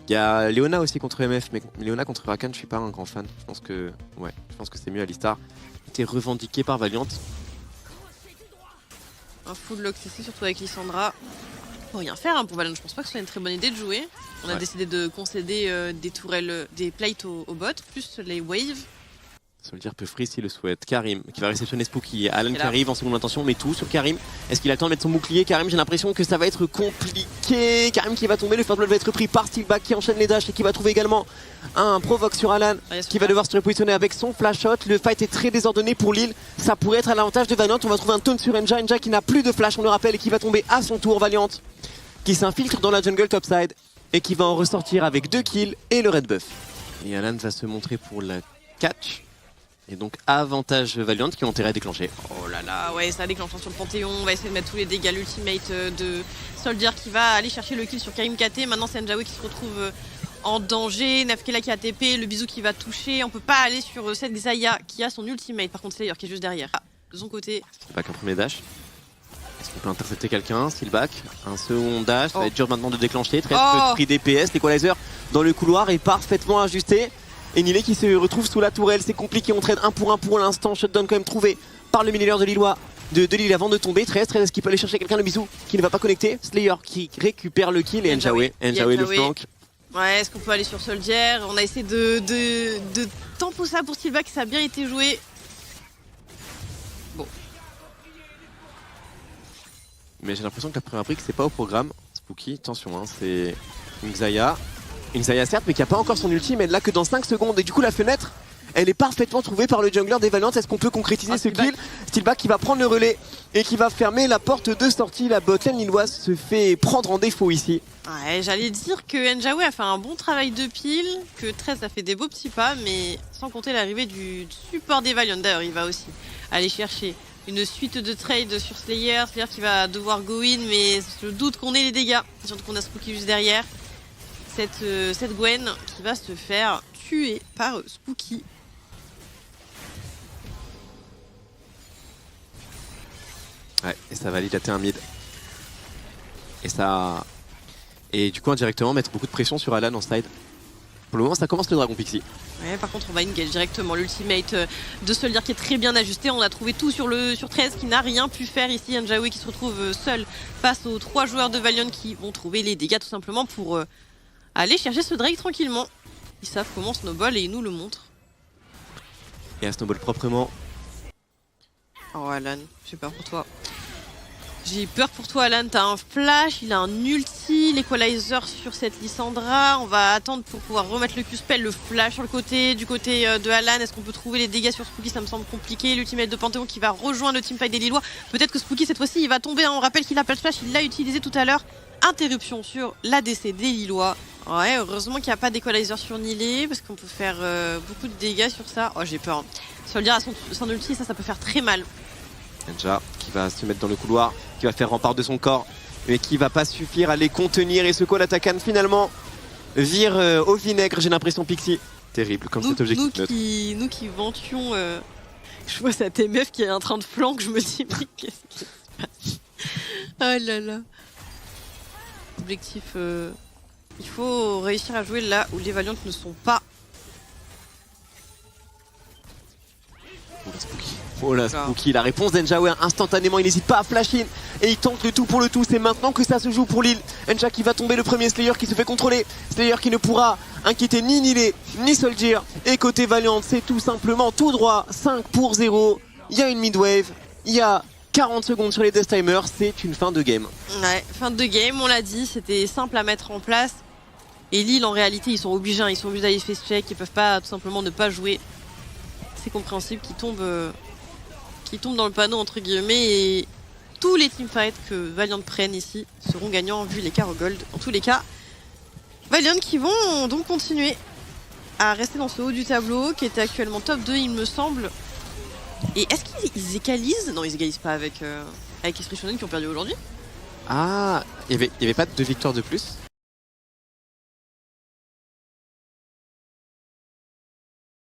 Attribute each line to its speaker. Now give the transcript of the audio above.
Speaker 1: Il y a Leona aussi contre MF, mais Leona contre Rakan, je suis pas un grand fan. Je pense que c'est mieux Alistar. Était revendiqué par Valiant.
Speaker 2: Un full lock CC, surtout avec Lissandra. Faut rien faire hein, pour Valiant, je pense pas que ce soit une très bonne idée de jouer. On a décidé de concéder des tourelles, des plates au bot, plus les waves.
Speaker 1: Soldier peut free s'il le souhaite. Karim qui va réceptionner Spooky. Alan qui arrive en seconde intention, mais tout sur Karim. Est-ce qu'il a le temps de mettre son bouclier? Karim, j'ai l'impression que ça va être compliqué. Karim qui va tomber, le first blood va être pris par Steelback qui enchaîne les dashs et qui va trouver également un provoque sur Alan qui va devoir se repositionner avec son flash shot. Le fight est très désordonné pour Lille. Ça pourrait être à l'avantage de Valiant. On va trouver un taunt sur Enja. Enja qui n'a plus de flash, on le rappelle, et qui va tomber à son tour. Valiant qui s'infiltre dans la jungle topside et qui va en ressortir avec 2 kills et le red buff. Et Alan va se montrer pour la catch. Et donc avantage Valiant qui ont intérêt à déclencher.
Speaker 2: Oh là là, ouais, ça déclenche sur le Panthéon. On va essayer de mettre tous les dégâts. L'ultimate de Soldier qui va aller chercher le kill sur Karim KT. Maintenant c'est Njawe qui se retrouve en danger. Nafkela qui a TP, le bisou qui va toucher. On peut pas aller sur cette Xayah qui a son ultimate. Par contre Slayer qui est juste derrière. De son côté.
Speaker 1: Steelback un premier dash. Est-ce qu'on peut intercepter quelqu'un? Steelback, un second dash. Ça va être dur maintenant de déclencher. 13 prix DPS. L'equalizer dans le couloir est parfaitement ajusté. Et Nilé qui se retrouve sous la tourelle, c'est compliqué, on trade 1 pour l'instant. Shutdown quand même trouvé par le mineur de Lillois de Lille avant de tomber. 13, est-ce qu'il peut aller chercher quelqu'un? Le bisou qui ne va pas connecter. Slayer qui récupère le kill et Njawe le flank.
Speaker 2: Ouais, est-ce qu'on peut aller sur Soldier? On a essayé de tempo ça pour Steelback, ça a bien été joué. Bon.
Speaker 1: Mais j'ai l'impression que la première brique c'est pas au programme. Spooky, attention, hein, c'est une Xayah. Une Xayah certes mais qui a pas encore son ulti, mais elle l'a que dans 5 secondes. Et du coup la fenêtre elle est parfaitement trouvée par le jungler des Valiant. Est-ce qu'on peut concrétiser ce kill? Steelback qui va prendre le relais et qui va fermer la porte de sortie. La botlane lilloise se fait prendre en défaut ici.
Speaker 2: Ouais, j'allais dire que Njawe a fait un bon travail de pile, que 13 a fait des beaux petits pas, mais sans compter l'arrivée du support des Valiant. D'ailleurs il va aussi aller chercher une suite de trades sur Slayer. Slayer qui va devoir go in, mais je doute qu'on ait les dégâts, surtout qu'on a Spooky juste derrière. Cette Gwen qui va se faire tuer par Spooky.
Speaker 1: Ouais, et ça va dilater un mid. Et du coup indirectement mettre beaucoup de pression sur Alan en side. Pour le moment ça commence le Dragon Pixie.
Speaker 2: Ouais, par contre on va engage directement l'ultimate de Soldier qui est très bien ajusté. On a trouvé tout sur 13 qui n'a rien pu faire ici. Njawe qui se retrouve seul face aux 3 joueurs de Valiant qui vont trouver les dégâts tout simplement pour aller chercher ce Drake tranquillement. Ils savent comment snowball et ils nous le montrent.
Speaker 1: Et un snowball proprement.
Speaker 2: Oh Alan, j'ai peur pour toi. J'ai peur pour toi Alan, t'as un flash, il a un ulti, l'equalizer sur cette Lissandra. On va attendre pour pouvoir remettre le Q-spell, le flash sur le côté, du côté de Alan. Est-ce qu'on peut trouver les dégâts sur Spooky? Ça me semble compliqué. L'ultimate de Panthéon qui va rejoindre le teamfight des Lillois. Peut-être que Spooky cette fois-ci il va tomber, hein. On rappelle qu'il a pas le flash, il l'a utilisé tout à l'heure. Interruption sur l'ADC des Lillois. Ouais, heureusement qu'il n'y a pas d'équalizer sur Nilé parce qu'on peut faire beaucoup de dégâts sur ça. Oh j'ai peur. Soldier à son ulti, ça peut faire très mal.
Speaker 1: Enja qui va se mettre dans le couloir, qui va faire rempart de son corps, mais qui va pas suffire à les contenir. Et ce call attaquant finalement vire au vinaigre, j'ai l'impression. Pixie. Terrible comme cet objectif.
Speaker 2: Nous qui vantions, je vois cette MF qui est en train de flank, je me dis mais qu'est-ce qui se passe? Oh là là. Objectif, il faut réussir à jouer là où les Valiants ne sont pas.
Speaker 1: Oh là Spooky, la réponse d'Njawe instantanément, il n'hésite pas à flash in et il tente le tout pour le tout. C'est maintenant que ça se joue pour Lille. Enja qui va tomber, le premier Slayer qui se fait contrôler. Slayer qui ne pourra inquiéter ni Nilé ni Soldier. Et côté Valiant c'est tout simplement tout droit 5-0. Il y a une midwave, il y a 40 secondes sur les Death Timers, c'est une fin de game.
Speaker 2: Ouais, fin de game, on l'a dit, c'était simple à mettre en place. Et Lille en réalité ils sont obligés d'aller face check, ils peuvent pas tout simplement ne pas jouer. C'est compréhensible qu'ils tombent dans le panneau entre guillemets, et tous les teamfights que Valiant prennent ici seront gagnants vu les cartes gold. En tous les cas, Valiant qui vont donc continuer à rester dans ce haut du tableau qui était actuellement top 2 il me semble. Et est-ce qu'ils égalisent? Non, ils égalisent pas avec Esprit Shonen qui ont perdu aujourd'hui.
Speaker 1: Ah, il y avait pas 2 victoires de plus?